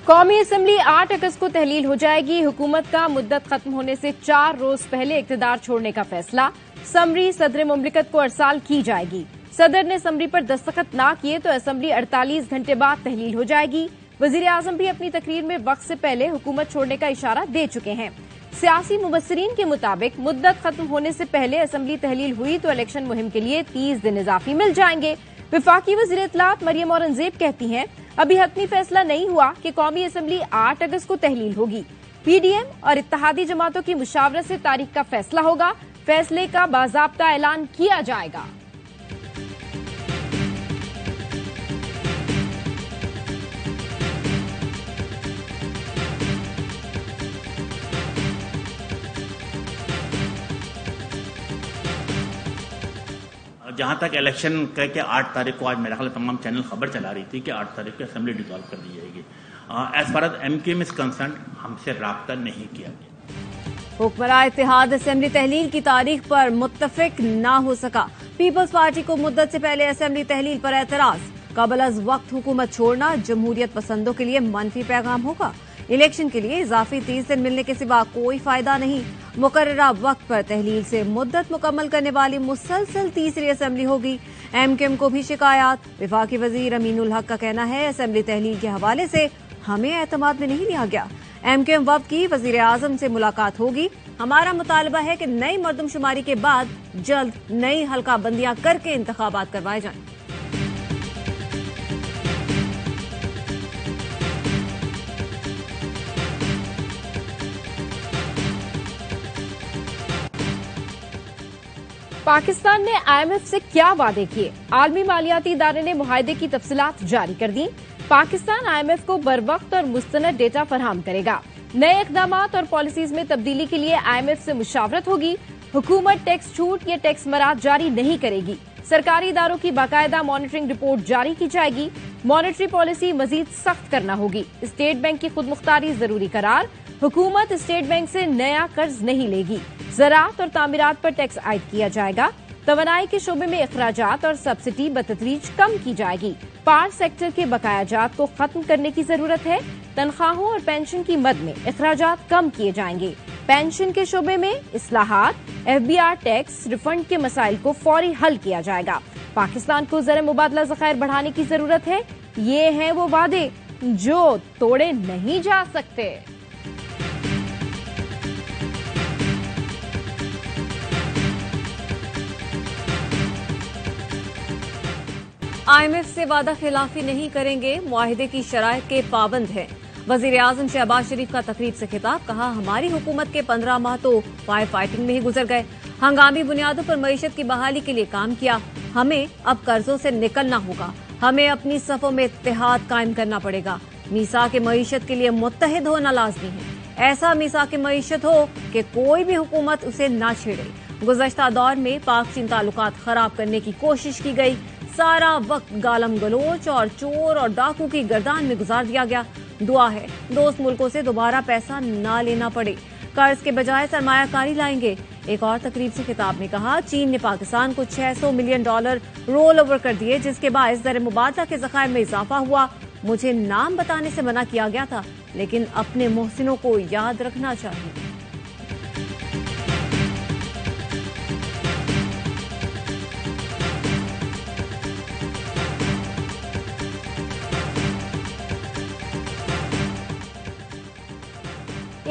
कौमी असम्बली 8 अगस्त को तहलील हो जाएगी। हुकूमत का मुद्दत खत्म होने से 4 रोज पहले इक़्तिदार छोड़ने का फैसला। समरी सदर मुमलिकत को अरसाल की जाएगी। सदर ने समरी पर दस्तखत ना किए तो असम्बली 48 घंटे बाद तहलील हो जाएगी। वजीर आजम भी अपनी तकरीर में वक्त से पहले हुकूमत छोड़ने का इशारा दे चुके हैं। सियासी मुबस्सिरीन के मुताबिक मुद्दत खत्म होने से पहले असम्बली तहलील हुई तो इलेक्शन मुहिम के लिए 30 दिन इजाफी मिल जाएंगे। विफाकी वज़ीर इत्तलात मरियम औरंगजेब कहती हैं, अभी हतमी फैसला नहीं हुआ कि कौमी असम्बली 8 अगस्त को तहलील होगी। पीडीएम और इत्तेहादी जमातों की मुशावरत से तारीख का फैसला होगा। फैसले का बाज़ाब्ता ऐलान किया जाएगा। जहाँ तक इलेक्शन कह के 8 तारीख को आज मेरा ख्याल तमाम चैनल खबर चला रही थी कि 8 तारीख को असेंबली डिसॉल्व कर दी जाएगी। As far as MKM is concern हमसे राब्ता नहीं किया गया। हुक्मरान इत्तेहाद असेंबली तहलील की तारीख पर मुत्तफिक ना हो सका। पीपल्स पार्टी को मुद्दत से पहले असेंबली तहलील पर एतराज। कबल अज वक्त हुकूमत छोड़ना जमहूरियत पसंदों के लिए मनफी पैगाम होगा। इलेक्शन के लिए इजाफी 30 दिन मिलने के सिवा कोई फायदा नहीं। मुकर्ररा वक्त पर तहलील से मुद्दत मुकम्मल करने वाली मुसलसल तीसरी असेंबली होगी। एमकेएम को भी शिकायत। विफाकी वजीर अमीनुल हक का कहना है, असेंबली तहलील के हवाले से हमें एतमाद में नहीं लिया गया। एमकेएम वफ्द की वजीर आजम से मुलाकात होगी। हमारा मुतालबा है कि नई मर्दमशुमारी के बाद जल्द नई हल्का बंदियां करके इंतखाबात करवाए जाएं। पाकिस्तान ने आईएमएफ से क्या वादे किए? आलमी मालियाती इदारे ने मुआहदे की तफसीलात जारी कर दी। पाकिस्तान आईएमएफ को बरवक्त और मुस्तनद डेटा फराहम करेगा। नए इकदाम और पॉलिसीज में तब्दीली के लिए आईएमएफ से मुशावरत होगी। हुकूमत टैक्स छूट या टैक्स मराद जारी नहीं करेगी। सरकारी इदारों की बाकायदा मॉनिटरिंग रिपोर्ट जारी की जाएगी। मॉनेटरी पॉलिसी मजीद सख्त करना होगी। स्टेट बैंक की खुद मुख्तारी जरूरी करार। हुकूमत स्टेट बैंक से नया कर्ज नहीं लेगी। ज़राअत और तामीरात पर टैक्स आयद किया जाएगा। तवानाई के शोबे में अखराजात और सब्सिडी बतदरीज कम की जाएगी। पावर सेक्टर के बकायाजात को खत्म करने की जरूरत है। तनख्वाहों और पेंशन की मद में अखराजात कम किए जाएंगे। पेंशन के शोबे में इस्लाहात, एफबीआर टैक्स रिफंड के मसाइल को फौरी हल किया जाएगा। पाकिस्तान को ज़र मुबादला ज़खायर बढ़ाने की जरूरत है। ये हैं वो वादे जो तोड़े नहीं जा सकते। आईएमएफ से वादा खिलाफी नहीं करेंगे, मुआहिदे की शराइत के पाबंद हैं। वजीर आजम शहबाज शरीफ का तकरीब से खिताब। कहा, हमारी हुकूमत के 15 माह तो फायर फाइटिंग में ही गुजर गए। हंगामी बुनियादों पर मईशत की बहाली के लिए काम किया। हमें अब कर्जों से निकलना होगा। हमें अपनी सफों में इत्तेहाद कायम करना पड़ेगा। मीसाक मईशत के लिए मुत्तहिद होना लाजमी है। ऐसा मीसाक मईशत हो कि कोई भी हुकूमत उसे ना छेड़े। गुज़श्ता दौर में पाक चीन ताल्लुकात खराब करने की कोशिश की गई। सारा वक्त गालम गलोच और चोर और डाकू की गर्दान में गुजार दिया गया। दुआ है दोस्त मुल्कों से दोबारा पैसा ना लेना पड़े। कर्ज के बजाय सरमायाकारी लाएंगे। एक और तकरीब से खिताब में कहा, चीन ने पाकिस्तान को $600 मिलियन रोल ओवर कर दिए, जिसके बायस ज़र मुबादला के ज़खायर में इजाफा हुआ। मुझे नाम बताने से मना किया गया था, लेकिन अपने मोहसिनों को याद रखना चाहिए।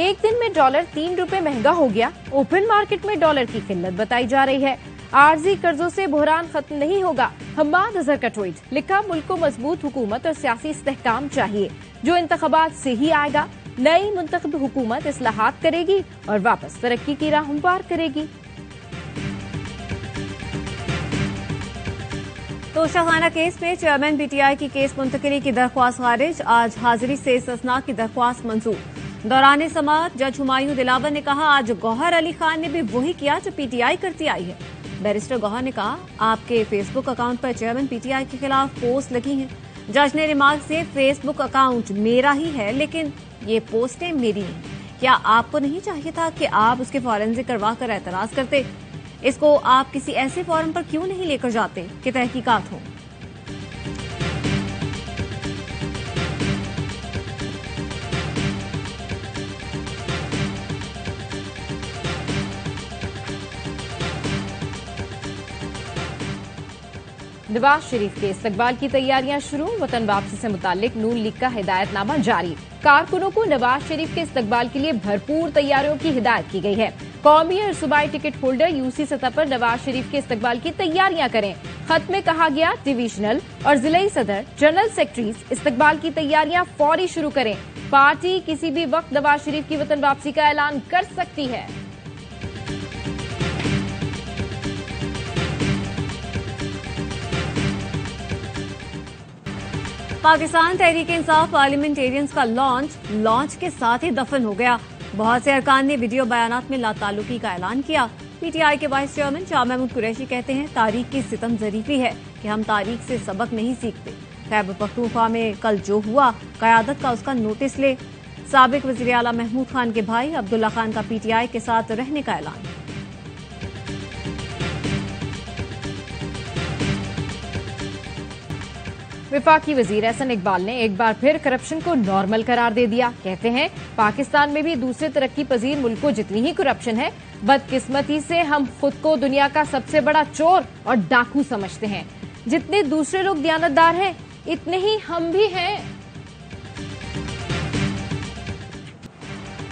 एक दिन में डॉलर ₹3 महंगा हो गया। ओपन मार्केट में डॉलर की किल्लत बताई जा रही है। आर्जी कर्जों से बुहरान खत्म नहीं होगा। हम्माद अजहर का ट्वीट। लिखा, मुल्क को मजबूत हुकूमत और सियासी इस्तेहकाम चाहिए जो इंतखाबात से ही आएगा। नई मुंतखब हुकूमत इस्लाहात करेगी और वापस तरक्की की राह हमवार करेगी। तोशाखाना केस में चेयरमैन पीटीआई की केस मुंतकिली की दरख्वास्त खारिज। आज हाजिरी से इस्तिस्ना की दरख्वास्त मंजूर। दौरान समाअत जज हुमायूं दिलावर ने कहा, आज गौहर अली खान ने भी वही किया जो पीटीआई करती आई है। बैरिस्टर गौहर ने कहा, आपके फेसबुक अकाउंट पर चेयरमैन पीटीआई के खिलाफ पोस्ट लगी हैं। जज ने रिमार्क से, फेसबुक अकाउंट मेरा ही है, लेकिन ये पोस्टें मेरी नहीं। क्या आपको नहीं चाहिए था कि आप उसके फॉरेंसिक करवा कर एतराज करते? इसको आप किसी ऐसे फोरम पर क्यों नहीं लेकर जाते कि तहकीकात हो? नवाज शरीफ के इस्तकबाल की तैयारियां शुरू, वतन वापसी से मुतालिक नून लीग का हिदायतनामा जारी। कारकुनों को नवाज शरीफ के इस्तकबाल के लिए भरपूर तैयारियों की हिदायत की गई है। कौमी और सूबाई टिकट होल्डर यूसी सतह पर नवाज शरीफ के इस्तकबाल की तैयारियां करें। खत में कहा गया, डिवीजनल और जिलाई सदर, जनरल सेक्रेटरीज इस्तकबाल की तैयारियां फौरी शुरू करें। पार्टी किसी भी वक्त नवाज शरीफ की वतन वापसी का ऐलान कर सकती है। पाकिस्तान तहरीक इंसाफ पार्लियामेंटेरियंस का लॉन्च के साथ ही दफन हो गया। बहुत से अरकान ने वीडियो बयानात में लाताल्लुकी का ऐलान किया। पीटीआई के वाइस चेयरमैन शाह महमूद कुरैशी कहते हैं, तारीख की सितम जरीफी है कि हम तारीख से सबक नहीं सीखते। खैबर पख्तूनख्वा में कल जो हुआ, क़यादत का उसका नोटिस ले। साबिक वज़ीर आला महमूद खान के भाई अब्दुल्ला खान का पीटीआई के साथ रहने का ऐलान। वफाकी वजीर एहसन इकबाल ने एक बार फिर करप्शन को नॉर्मल करार दे दिया। कहते हैं, पाकिस्तान में भी दूसरे तरक्की पजीर मुल्कों जितनी ही करप्शन है, बदकिस्मती से हम खुद को दुनिया का सबसे बड़ा चोर और डाकू समझते हैं। जितने दूसरे लोग दयानतदार हैं, इतने ही हम भी हैं।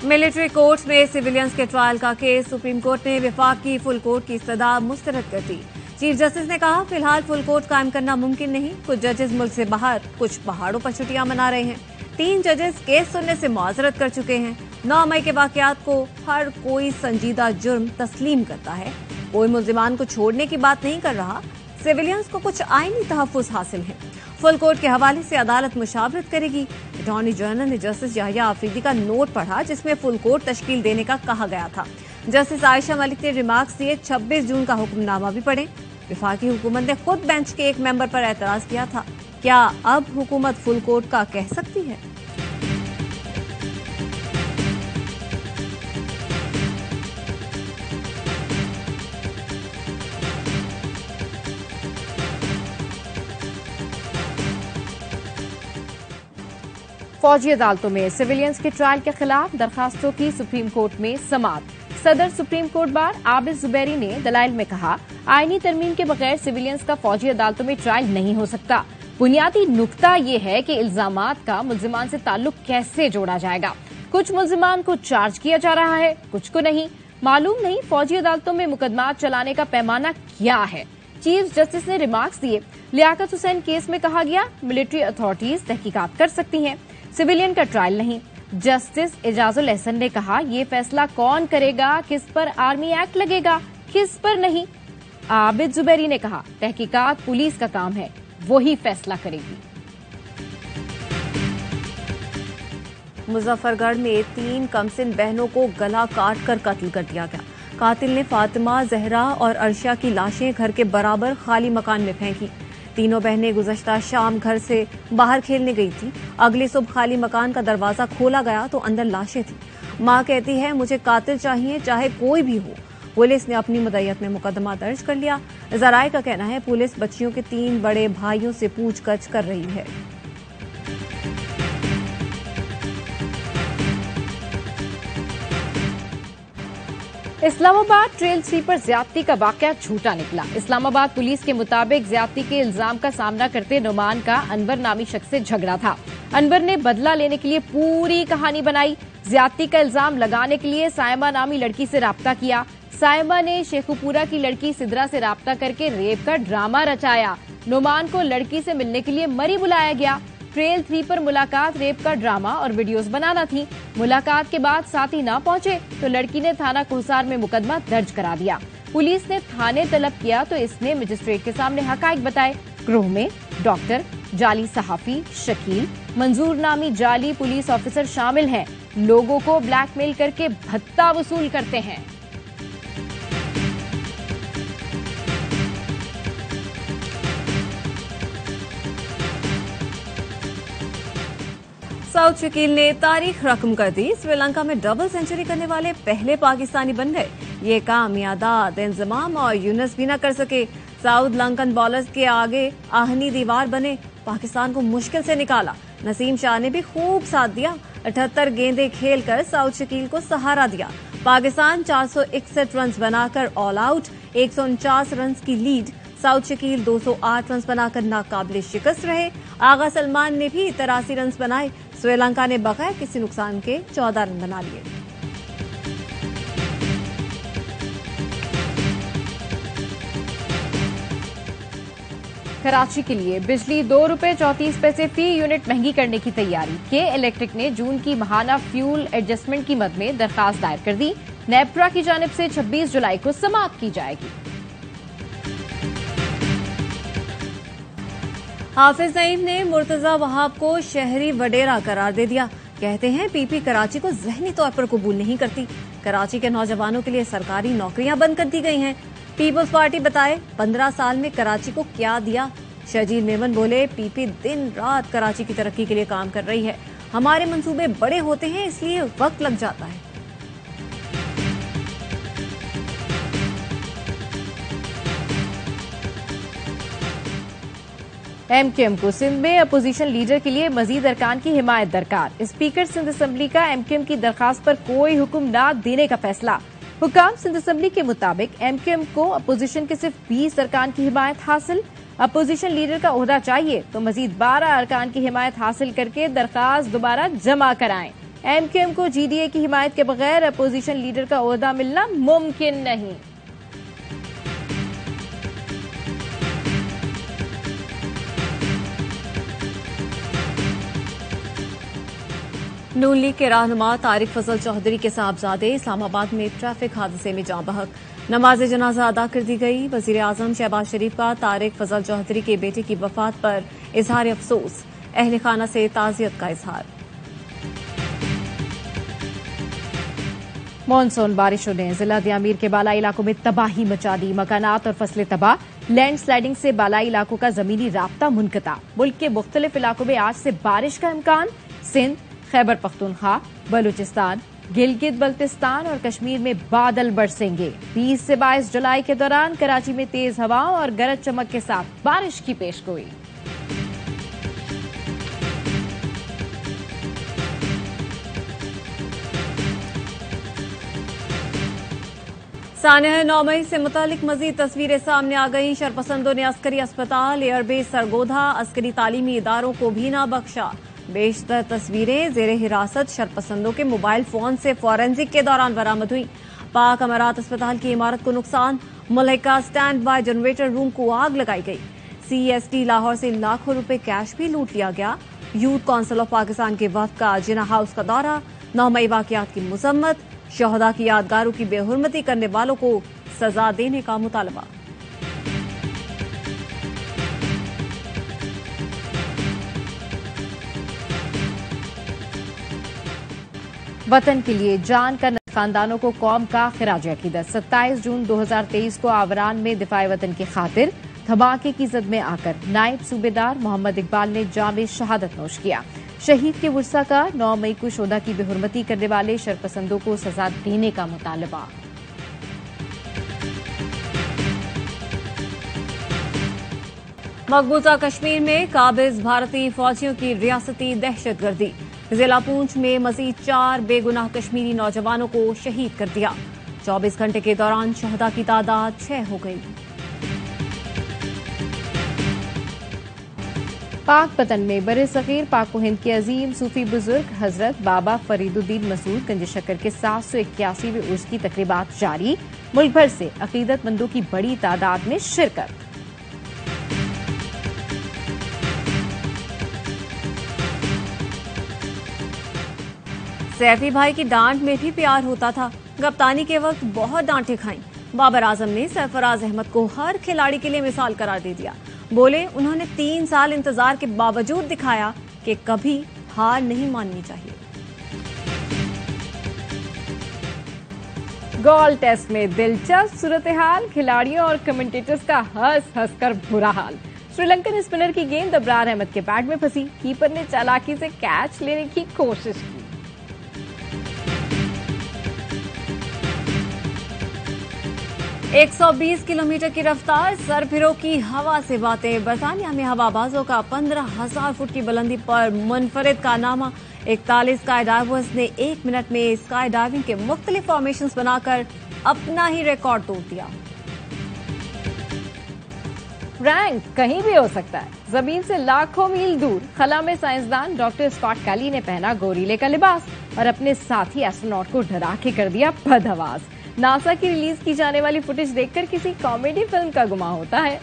मिलिट्री कोर्ट्स में सिविलियंस के ट्रायल का केस, सुप्रीम कोर्ट ने वफाकी फुल कोर्ट की इस्तदा मुस्तरद कर दी। चीफ जस्टिस ने कहा, फिलहाल फुल कोर्ट कायम करना मुमकिन नहीं। कुछ जजेस मुल्क से बाहर, कुछ पहाड़ों पर छुट्टियां मना रहे हैं। 3 जजेस केस सुनने से मुआजरत कर चुके हैं। 9 मई के वाकयात को हर कोई संजीदा जुर्म तस्लीम करता है। कोई मुल्जिमान को छोड़ने की बात नहीं कर रहा। सिविलियंस को कुछ आईनी तहफ्फुज हासिल है। फुल कोर्ट के हवाले से अदालत मुशावरत करेगी। अटॉर्नी जनरल ने जस्टिस याहिया आफरीदी का नोट पढ़ा, जिसमें फुल कोर्ट तश्कील देने का कहा गया था। जस्टिस आयशा मलिक ने रिमार्क्स दिए। 26 जून का हुक्मनामा भी पढ़े। वफाकी हुकूमत ने खुद बेंच के एक मेंबर पर एतराज किया था। क्या अब हुकूमत फुल कोर्ट का कह सकती है? फौजी अदालतों में सिविलियंस के ट्रायल के खिलाफ दरखास्तों की सुप्रीम कोर्ट में समाअत। सदर supreme court bar Abid Zubairi ने दलाइल में कहा, आईनी तरमीम के बगैर सिविलियंस का फौजी अदालतों में ट्रायल नहीं हो सकता। बुनियादी नुक्ता ये है कि इल्जामात का मुल्जिमान से ताल्लुक कैसे जोड़ा जाएगा। कुछ मुल्जिमान को चार्ज किया जा रहा है, कुछ को नहीं। मालूम नहीं फौजी अदालतों में मुकदमात चलाने का पैमाना क्या है। चीफ जस्टिस ने रिमार्क्स दिए। लियाकत हुसैन केस में कहा गया, मिलिट्री अथॉरिटीज तहकीकात कर सकती हैं, सिविलियन का ट्रायल नहीं। जस्टिस एजाजुल एहसन ने कहा, ये फैसला कौन करेगा, किस पर आर्मी एक्ट लगेगा, किस पर नहीं। आबिद जुबैरी ने कहा, तहकीकात पुलिस का काम है, वो ही फैसला करेगी। मुजफ्फरगढ़ में 3 कमसिन बहनों को गला काट कर कत्ल कर दिया गया। कातिल ने फातिमा, जहरा और अर्शा की लाशें घर के बराबर खाली मकान में फेंकी। तीनों बहनें गुज़श्ता शाम घर से बाहर खेलने गई थी। अगली सुबह खाली मकान का दरवाजा खोला गया तो अंदर लाशें थी। मां कहती है, मुझे कातिल चाहिए, चाहे कोई भी हो। पुलिस ने अपनी मुद्दत में मुकदमा दर्ज कर लिया। जराए का कहना है, पुलिस बच्चियों के 3 बड़े भाइयों से पूछताछ कर रही है। इस्लामाबाद ट्रेल 3 पर ज्यादती का वाकया झूठा निकला। इस्लामाबाद पुलिस के मुताबिक ज्यादती के इल्जाम का सामना करते नुमान का अनवर नामी शख्स से झगड़ा था। अनवर ने बदला लेने के लिए पूरी कहानी बनाई। ज्यादती का इल्जाम लगाने के लिए सायमा नामी लड़की से राब्ता किया। सायमा ने शेखुपुरा की लड़की सिद्रा से राब्ता करके रेप का ड्रामा रचाया। नुमान को लड़की से मिलने के लिए मरी बुलाया गया। ट्रेल 3 पर मुलाकात, रेप का ड्रामा और वीडियोस बनाना थी। मुलाकात के बाद साथी ना पहुंचे तो लड़की ने थाना कोहसार में मुकदमा दर्ज करा दिया। पुलिस ने थाने तलब किया तो इसने मजिस्ट्रेट के सामने हकायक बताए। गिरोह में डॉक्टर, जाली सहाफी, शकील, मंजूर नामी जाली पुलिस ऑफिसर शामिल हैं। लोगों को ब्लैकमेल करके भत्ता वसूल करते हैं। साउथ शकील ने तारीख रकम कर दी। श्रीलंका में डबल सेंचुरी करने वाले पहले पाकिस्तानी बन गए। ये काम यादाद, इंजमाम और यूनस भी न कर सके। साउथ लंकन बॉलर्स के आगे आहनी दीवार बने, पाकिस्तान को मुश्किल से निकाला। नसीम शाह ने भी खूब साथ दिया। 78 गेंदें खेलकर साउथ शकील को सहारा दिया। पाकिस्तान 461 रन बनाकर ऑल आउट। 149 रन की लीड साउथ शकील 208 रन बनाकर नाकाबिले शिकस्त रहे। आगा सलमान ने भी 83 रन बनाए। श्रीलंका ने बगैर किसी नुकसान के 14 रन बना लिए। कराची के लिए बिजली ₹2.34 फी यूनिट महंगी करने की तैयारी। के इलेक्ट्रिक ने जून की माहाना फ्यूल एडजस्टमेंट कीमत में दरखास्त दायर कर दी। नेपरा की जानिब से 26 जुलाई को समाप्त की जाएगी। हाफिज नईम ने मुर्तजा वहाब को शहरी वडेरा करार दे दिया। कहते हैं पीपी कराची को जहनी तौर पर कबूल नहीं करती। कराची के नौजवानों के लिए सरकारी नौकरियां बंद कर दी गई हैं। पीपल्स पार्टी बताए 15 साल में कराची को क्या दिया। शजील मेमन बोले पीपी दिन रात कराची की तरक्की के लिए काम कर रही है। हमारे मंसूबे बड़े होते हैं इसलिए वक्त लग जाता है। एमक्यूएम को सिंध में अपोजिशन लीडर के लिए मजीद अरकान की हिमायत दरकार। स्पीकर सिंध असम्बली का एमक्यूएम की दरखास्त पर कोई हुक्म न देने का फैसला। हुकाम सिंध असम्बली के मुताबिक एमक्यूएम को अपोजिशन के सिर्फ 20 अरकान की हिमायत हासिल। अपोजिशन लीडर का ओहदा चाहिए तो मजीद 12 अरकान की हिमायत हासिल करके दरखास्त दोबारा जमा कराएं। एमक्यूएम को जीडीए की हिमायत के बगैर अपोजिशन लीडर का ओहदा मिलना मुमकिन नहीं। नून लीग के रहनुमा तारिक फजल चौधरी के साहबजादे इस्लामाबाद में ट्रैफिक हादसे में जाँ बहक। नमाज जनाजा अदा कर दी गई। वजीर आजम शहबाज शरीफ का तारिक फजल चौधरी के बेटे की वफात पर इजहार अफसोस। अहल खाना से ताजियत का इजहार। मानसून बारिशों ने जिला दियामीर के बालाई इलाकों में तबाही मचा दी। मकानात और फसलें तबाह। लैंड स्लाइडिंग से बालाई इलाकों का जमीनी राब्ता मुनक़ता। मुल्क के मुख्तलिफ इलाकों में आज से बारिश का इम्कान। सिंध, खैबर पख्तूनख्वा, बलूचिस्तान, गिलगित बल्तिस्तान और कश्मीर में बादल बरसेंगे। 20 से 22 जुलाई के दौरान कराची में तेज हवाओं और गरज चमक के साथ बारिश की पेशगोई। सानह 9 मई से मुतालिक मजीद तस्वीरें सामने आ गई। शरपसंदों ने अस्करी अस्पताल, एयरबेस सरगोधा, अस्करी तालीमी इदारों को भी ना बख्शा। बेशतर तस्वीरें जेर हिरासत शरपसंदों के मोबाइल फोन से फॉरेंसिक के दौरान बरामद हुई। पाक अमारात अस्पताल की इमारत को नुकसान। Mulka stand by generator room को आग लगाई गई। CST लाहौर से लाखों रुपए कैश भी लूट लिया गया। यूथ काउंसिल ऑफ पाकिस्तान के वफ्द का जिना हाउस का दौरा। 9 मई वाकयात की मुजम्मत। शहदा की यादगारों की बेहुरमती करने वालों को सजा देने का मुतालबा। वतन के लिए जान का खानदानों को कौम का खिराज अकीदत। 27 जून 2023 को आवरान में दिफाए वतन की खातिर धमाके की जद में आकर नायब सूबेदार मोहम्मद इकबाल ने जामे शहादत नोश किया। शहीद के वर्सा का 9 मई को शोधा की बेहुरमती करने वाले शरपसंदों को सजा देने का मुतालबा। मकबूजा कश्मीर में काबिज भारतीय फौजियों की रियासती दहशतगर्दी। जिला पूंछ में मजीद 4 बेगुनाह कश्मीरी नौजवानों को शहीद कर दिया। 24 घंटे के दौरान शहदा की तादाद 6 हो गई। पाक पतन में बरे सगीर पाक व हिंद के अजीम सूफी बुजुर्ग हजरत बाबा फरीदुद्दीन मसूद गंज शक्कर के 781वें उर्स की तकरीबात जारी। मुल्क भर से अकीदतमंदों की बड़ी तादाद में शिरकत। सैफी भाई की डांट में भी प्यार होता था। कप्तानी के वक्त बहुत डांटें खाई। बाबर आजम ने सरफराज अहमद को हर खिलाड़ी के लिए मिसाल करार दे दिया। बोले उन्होंने 3 साल इंतजार के बावजूद दिखाया कि कभी हार नहीं माननी चाहिए। गोल टेस्ट में दिलचस्प सूरत हाल। खिलाड़ियों और कमेंटेटर्स का हंस हंस कर बुरा हाल। श्रीलंकन स्पिनर की गेंद अबरार अहमद के पैड में फंसी। कीपर ने चालाकी से कैच लेने की कोशिश की। एक 120 किलोमीटर की रफ्तार, सरफिरों की हवा से बातें। बरतानिया में हवाबाजों का 15,000 फुट की बुलंदी पर मुनफरिद कारनामा। 41 स्काई डाइवर्स ने 1 मिनट में स्काई डाइविंग के मुख्तलिफ फॉर्मेशंस बनाकर अपना ही रिकॉर्ड तोड़ दिया। प्रैंक कहीं भी हो सकता है। जमीन से लाखों मील दूर खला में साइंसदान डॉक्टर स्कॉट कैली ने पहना गोरिल्ले का लिबास और अपने साथी एस्ट्रोनॉट को डरा के कर दिया बदहवास। नासा की रिलीज की जाने वाली फुटेज देखकर किसी कॉमेडी फिल्म का गुमान होता है।